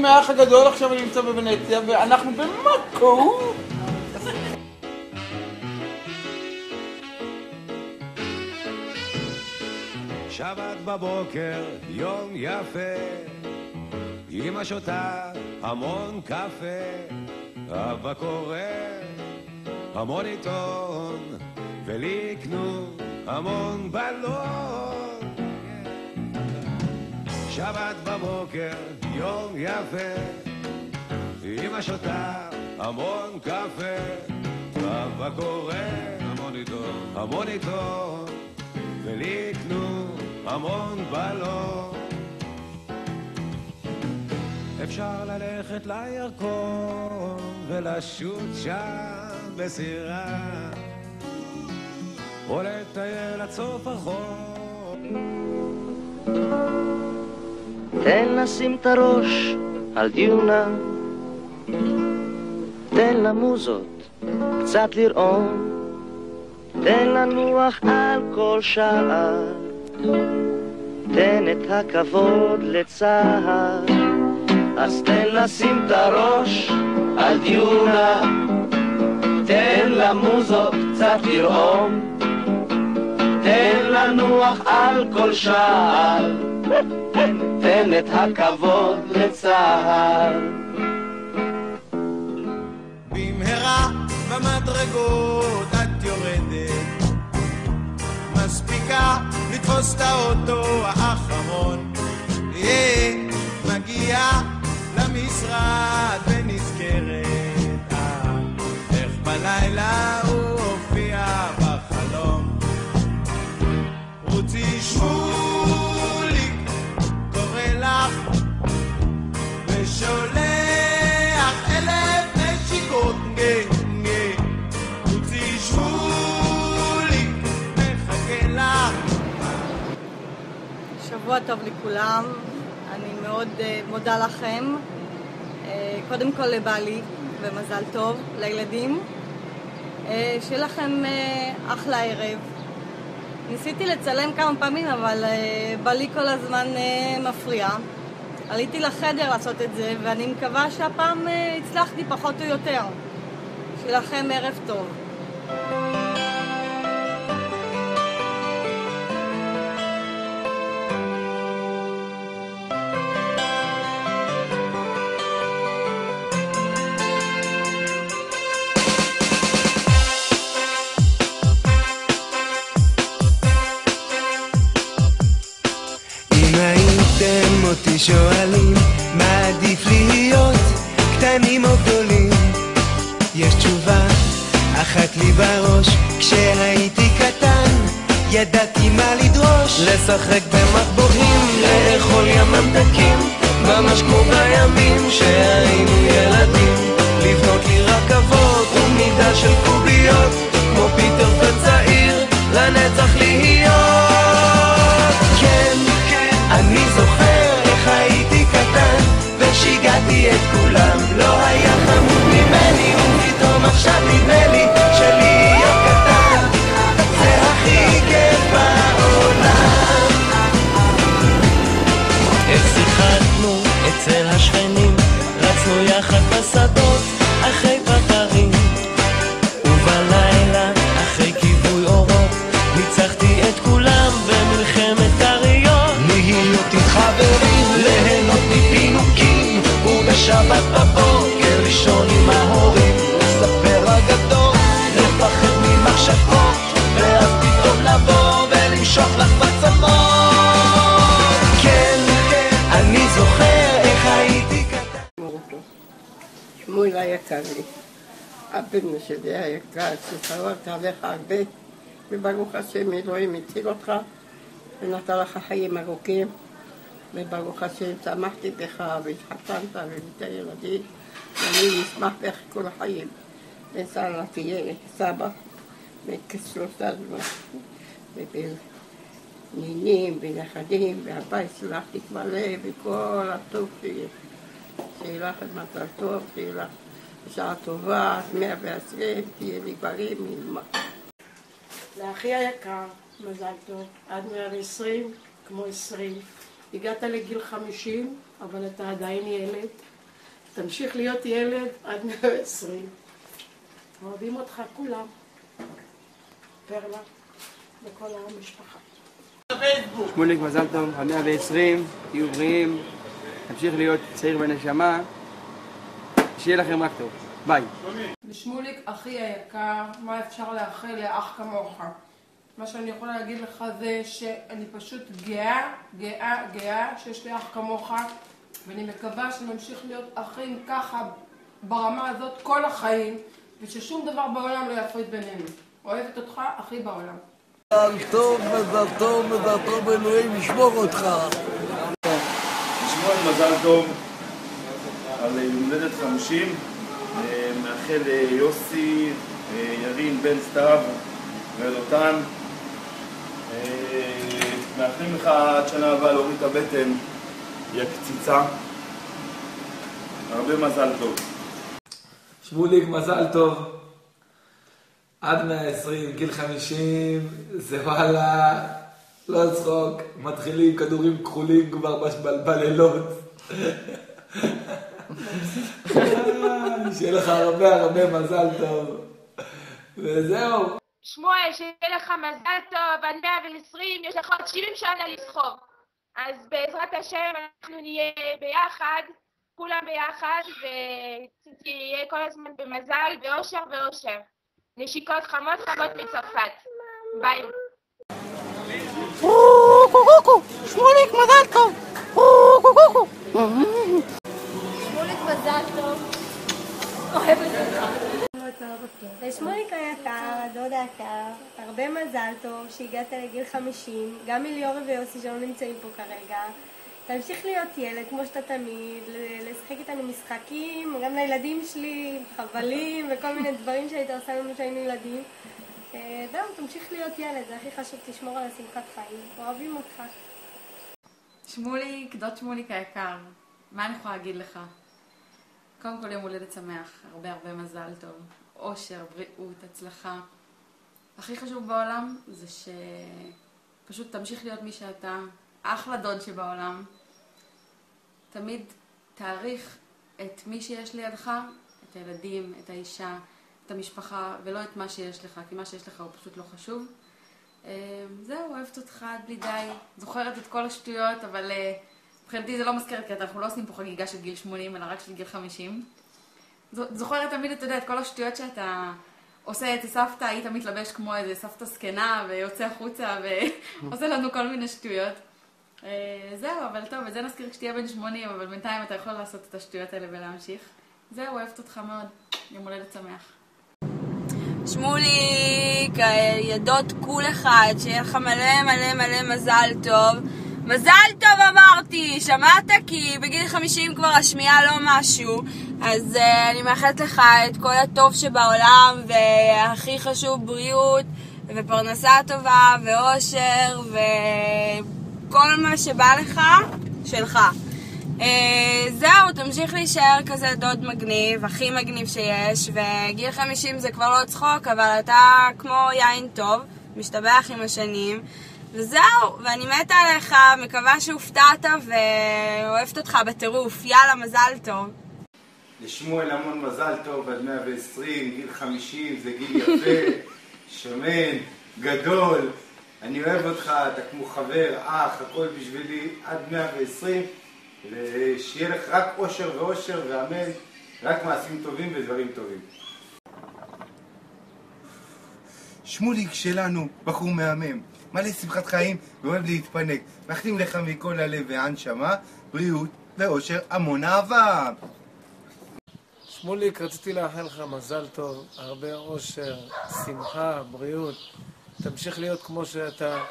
מהאח הגדול עכשיו אני נמצא בוונציה ואנחנו במקו. שבת בבוקר, יום יפה, אמא שותה המון קפה, אבא קורא המון עיתון, ולי יקנו המון בלון. שבת בבוקר, יום יפה, אמא שותה המון קפה, אבא קורא המון עיתון, ולי יקנו המון בלון. אפשר ללכת לירקון ולשוט שם בסירה, או לטייל עד סוף החור. תן לשים את הראש על דיונה, תן למוזות קצת לרעום, תן לנוח על כל שעה, תן את הכבוד לצהר. אז תן לשים את הראש על דיונה, תן למוזות קצת לרעום, תן לנוח על כל שער, תן את הכבוד לצהר. במהרה במדרגות את יורדת, מספיקה לתפוס את האוטו האחרון, מגיעה למשרד ונזכרת איך בלילה הוא הופיע בחלום. רוצי שמוליק קורא לך ושולח 1000 נשיקות, רוצי שמוליק מחכה לך. שבוע טוב לכולם, אני מאוד מודה לכם. קודם כל לבעלי ומזל טוב לילדים, שיהיה לכם אחלה ערב. ניסיתי לצלם כמה פעמים אבל בעלי כל הזמן מפריע. עליתי לחדר לעשות את זה ואני מקווה שהפעם הצלחתי פחות או יותר. שיהיה לכם ערב טוב. אותי שואלים מה עדיף להיות, קטנים או גדולים, יש תשובה אחת לי בראש. כשהייתי קטן ידעתי מה לדרוש, לשחק במטבועים, לאכול ים ממתקים, ממש כמו בימים שהיינו ילדים, לבנות לי רכבות ומידה של קוביות, כמו פיטר וצעיר לנצח להיות. כן, אני זוכר הייתי קטן ושיגעתי את כולם, לא היה חמוד ממני, ופתאום עכשיו נדמה לי שלהיות קטן זה הכי כיף בעולם. איך שיחקנו אצל השכנים, רצנו יחד בשדות אחרי פטרים, ובלילה אחרי כיבוי אורות ניצחתי את כולם במלחמת קריות. להיות איתך ליהנות מפינוקים, ובשבת בבוקר לישון עם ההורים, לספר אגדות, לפחד ממחשבות, ואז פתאום לבוא ולמשוך לך בצמות. כן, אני זוכר איך הייתי קטן. שמואל היקר לי, הבן שלי היקר, ששרות עליך הרבה, וברוך השם אלוהים הציל אותך ונתן לך חיים ארוכים, וברוך השם שמחתי בך והתחתנת ובית הילדים, ואני אשמח בך כל החיים. ושרה תהיה סבא וכשלושה ונינים ונכדים, והבית שלך תתמלא וכל הטוב שיש. שיהיה לך מזל טוב, שיהיה לך בשעה טובה, 120, תהיה לי בריא מלמד. לאחי היקר, מזל טוב, עד 120 כמו 20. הגעת לגיל 50, אבל אתה עדיין ילד. תמשיך להיות ילד עד 120. אוהבים אותך כולם. פרלה וכל המשפחה. שמוליק, מזל טוב, עד 120, תהיו בריאים, תמשיך להיות צעיר בנשמה, שיהיה לכם רק טוב. ביי. שמוליק, אחי היקר, מה אפשר לאחל לאח כמוך? מה שאני יכולה להגיד לך זה שאני פשוט גאה שיש לי אח כמוך, ואני מקווה שנמשיך להיות אחים ככה ברמה הזאת כל החיים, וששום דבר בעולם לא יפריד בינינו. אוהבת אותך, אחי בעולם. מזל טוב, אלוהים ישמור אותך. שמואל, מזל טוב על יום הולדת 50. מאחל יוסי, ירין, בן סתיו ואלותן. מאחלים לך עד שנה הבאה להוריד את הבטן, היא הקציצה. הרבה מזל טוב. שמוליק, מזל טוב. עד 120, גיל 50, זה וואלה, לא צחוק, מתחילים כדורים כחולים כבר בלילות. שיהיה לך הרבה מזל טוב. וזהו. שמואל, שיהיה לך מזל טוב, עד 120, יש לך עוד 70 שנה לסחוב. אז בעזרת השם אנחנו נהיה ביחד, כולם ביחד, ותהיה כל הזמן במזל, באושר ואושר. נשיקות חמות מצרפת. ביי. שמוליק, מזל טוב. שמוליק, מזל טוב. אוהבת אותך. שמוליק היקר, הדוד היקר, הרבה מזל טוב שהגעת לגיל 50, גם מיליורי ויוסי שלא נמצאים פה כרגע. תמשיך להיות ילד כמו שאתה תמיד, לשחק איתנו משחקים, גם לילדים שלי, חבלים וכל מיני דברים שהיית עושה לנו שהיינו ילדים. זהו, תמשיך להיות ילד, זה הכי חשוב, תשמור על השמחת חיים, אוהבים אותך. שמוליק, דוד שמוליק היקר, מה אני יכולה להגיד לך? קודם כל יום הולדת שמח, הרבה מזל טוב, אושר, בריאות, הצלחה. הכי חשוב בעולם זה שפשוט תמשיך להיות מי שאתה, אחלה דוד שבעולם. תמיד תעריך את מי שיש לידך, את הילדים, את האישה, את המשפחה, ולא את מה שיש לך, כי מה שיש לך הוא פשוט לא חשוב. זהו, אוהבת אותך עד בלי די, זוכרת את כל השטויות, אבל מבחינתי זה לא מזכרת, כי אנחנו לא עושים פה חגיגה של גיל 80, אלא רק של גיל 50. זוכרת תמיד, אתה יודע, את כל השטויות שאתה עושה את סבתא, היית מתלבש כמו איזה סבתא סקנה, ויוצא החוצה, ועושה לנו כל מיני שטויות. זהו, אבל טוב, את זה נזכיר כשתהיה בן 80, אבל בינתיים אתה יכול לעשות את השטויות האלה ולהמשיך. זהו, אוהבת אותך מאוד. יום הולדת שמח. שמוליק, ידות כול אחד, שיהיה לך מלא מזל טוב. מזל טוב אמרתי, שמעת? כי בגיל 50 כבר השמיעה לא משהו. אז אני מאחלת לך את כל הטוב שבעולם, והכי חשוב בריאות, ופרנסה טובה, ואושר, וכל מה שבא לך, שלך. זהו, תמשיך להישאר כזה דוד מגניב, הכי מגניב שיש, וגיל 50 זה כבר לא צחוק, אבל אתה כמו יין טוב, משתבח עם השנים, וזהו, ואני מתה עליך, מקווה שהופתעת ואוהבת אותך בטירוף. יאללה, מזל טוב. לשמואל המון מזל טוב, עד 120, גיל 50, זה גיל יפה, שמן, גדול, אני אוהב אותך, אתה כמו חבר, אח, הכל בשבילי, עד 120, ושיהיה לך רק אושר ואושר ואמן, רק מעשים טובים ודברים טובים. שמוליק שלנו, בחור מהמם, מלא שמחת חיים ואוהב להתפנק. מאחלים לך מכל הלב והנשמה, בריאות ואושר, המון אהבה. שמוליק, רציתי לאחל לך מזל טוב, הרבה אושר, שמחה, בריאות. תמשיך להיות כמו שאתה,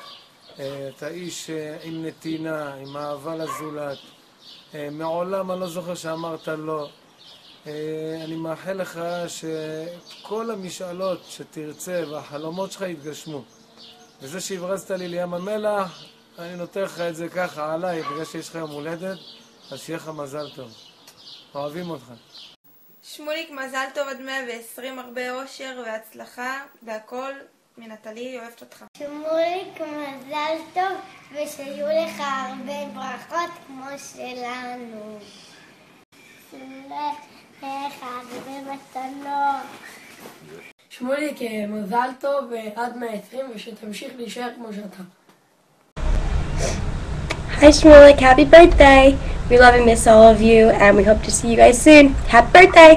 אתה איש עם נתינה, עם אהבה לזולת. מעולם אני לא זוכר שאמרת לא. אני מאחל לך שכל המשאלות שתרצה והחלומות שלך יתגשמו. וזה שהברזת לי לים המלח, אני נותן לך את זה ככה עליי, בגלל שיש לך יום הולדת, אז שיהיה לך מזל טוב. אוהבים אותך. שמוליק, מזל טוב עד 120, הרבה אושר והצלחה, והכל מנטלי, אוהבת אותך. שמוליק, מזל טוב, ושיהיו לך הרבה ברכות כמו שלנו. לך הרבה מתנות. שמוליק, מזל טוב עד 120 ושתמשיך להישאר כמו שאתה. Hi Shmulik, happy birthday! We love and miss all of you and we hope to see you guys soon. Happy birthday!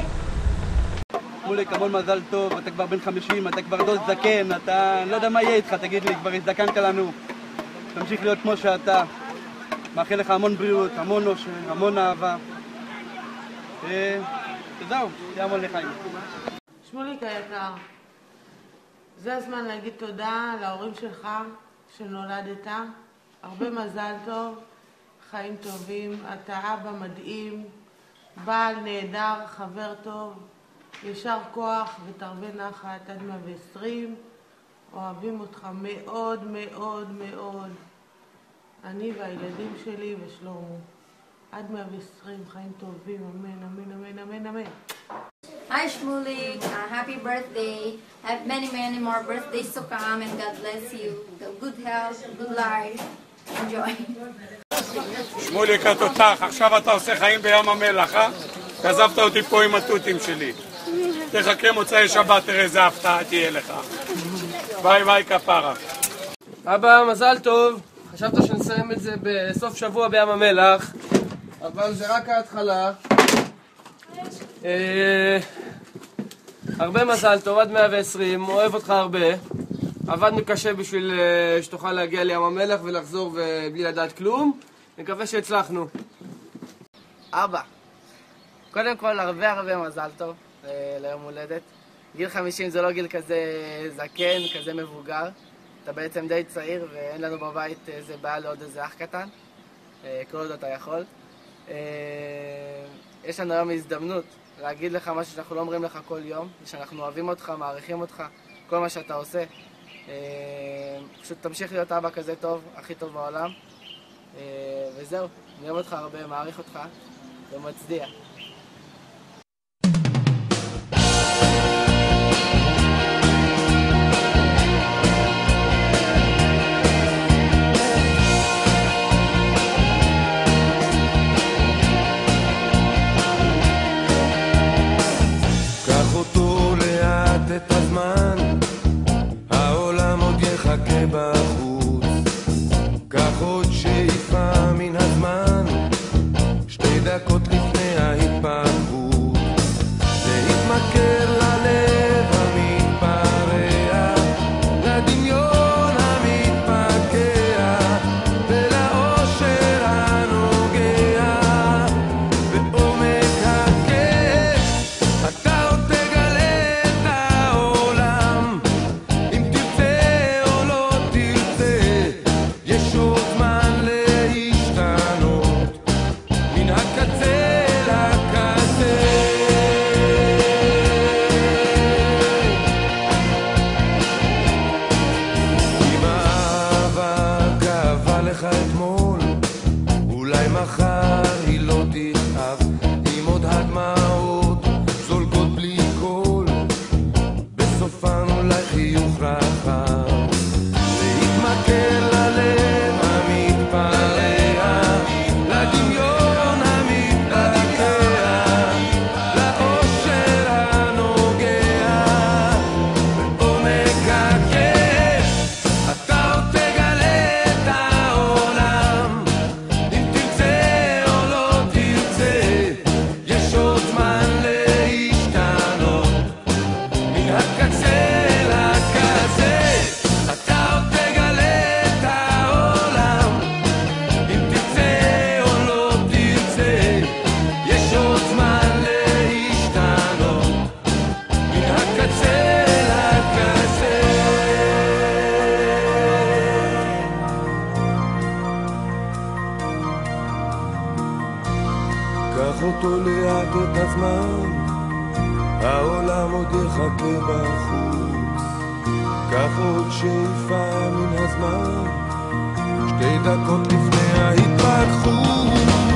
שמוליק, המון מזל טוב, אתה כבר בן 50, אתה כבר דוד זקן, אתה לא יודע מה יהיה איתך, תגיד לי, כבר הזדקנת לנו. תמשיך להיות כמו שאתה. מאחל לך המון בריאות, המון אושר, המון אהבה. וזהו, תהיה המון לחיים. שמוליק היקר, זה הזמן להגיד תודה להורים שלך שנולדת. הרבה מזל טוב, חיים טובים, אתה אבא מדהים, בעל נהדר, חבר טוב, ישר כוח ותרבה נחת עד 120, אוהבים אותך מאוד מאוד מאוד, אני והילדים שלי ושלמה, עד 120, חיים טובים, אמן, אמן, אמן, אמן, אמן. Hi Shmulik, happy birthday. Have many more birthdays to come and God bless you. Good health, good life. Enjoy. שמוליק התותח, עכשיו אתה עושה חיים בים המלח, אה? עזבת אותי פה עם התותים שלי. תחכה מוצאי שבת, תראה איזה הפתעה תהיה לך. ביי ביי כפרה. אבא, מזל טוב. חשבת שנסיים את זה בסוף שבוע בים המלח, אבל זה רק ההתחלה. הרבה מזל טוב, עד 120, אוהב אותך הרבה. עבדנו קשה בשביל שתוכל להגיע לים המלח ולחזור בלי לדעת כלום. נקווה שהצלחנו. אבא, קודם כל הרבה מזל טוב ליום הולדת. גיל 50 זה לא גיל כזה זקן, כזה מבוגר. אתה בעצם די צעיר ואין לנו בבית איזה בעיה לעוד איזה אח קטן. כל עוד אתה יכול. יש לנו היום הזדמנות להגיד לך משהו שאנחנו לא אומרים לך כל יום, שאנחנו אוהבים אותך, מעריכים אותך, כל מה שאתה עושה. פשוט תמשיך להיות אבא כזה טוב, הכי טוב בעולם. וזהו, אני אוהב אותך הרבה, מעריך אותך ומצדיע. את הזמן, העולם עוד יחכה בחוץ. קח עוד שאיפה מן הזמן, 2 דקות לפני ההתפרקות. להתמכר ללב המתפרע, לדמיון המתפקע, ולאושר הנוגע בעומק הכאב. אתה עוד תגלה מחר היא לא תכאב, עם עוד הדמעות זולגות בלי קול, בסופן אולי חיוך רחב. להתמכר ללב המתפרע, לדמיון המתבקע, לאושר הנוגע בעומק הכאב. אתה עוד תגלה את העולם, יש עוד זמן להשתנות מן הקצה לקצה. אתה עוד תגלה את העולם, אם תרצה או לא תרצה. יש עוד זמן להשתנות מן הקצה לקצה. קח אותו לאט את הזמן, העולם עוד יחכה בחוץ. קח עוד שאיפה מן הזמן, 2 דקות לפני ההתפתחות.